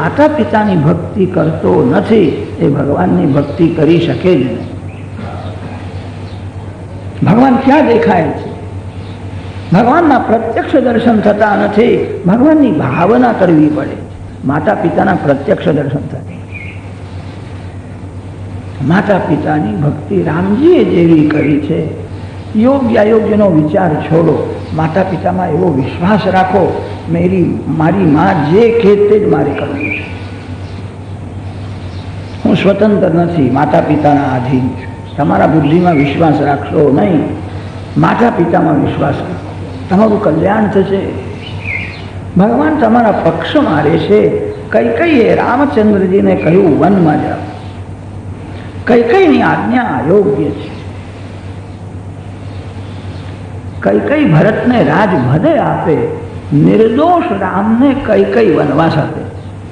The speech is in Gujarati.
માતા પિતાની ભક્તિ કરતો નથી એ ભગવાનની ભક્તિ કરી શકે જ નહીં. ભગવાન ક્યાં દેખાય છે? ભગવાનના પ્રત્યક્ષ દર્શન થતા નથી. ભગવાનની ભાવના કરવી પડે. માતા પિતાના પ્રત્યક્ષ દર્શન થાય. માતા પિતાની ભક્તિ રામજીએ જેવી કરી છે. યોગ્ય અયોગ્યનો વિચાર છોડો. માતા પિતામાં એવો વિશ્વાસ રાખો, મારી માં જે કહે તે જ મારે કરવું છે. હું સ્વતંત્ર નથી, માતા પિતાના આધીન છું. તમારા બુદ્ધિમાં વિશ્વાસ રાખશો નહીં, માતા પિતામાં વિશ્વાસ રાખો. તમારું કલ્યાણ થશે. ભગવાન તમારા પક્ષમાં રહેશે. કૈકેયીએ રામચંદ્રજીને કહ્યું વનમાં જાઓ. કૈકેયીની આજ્ઞા અયોગ્ય છે. કૈકેયી ભરતને રાજ ભલે આપે, નિર્દોષ રામને કૈકેયી વનવાસ આપે.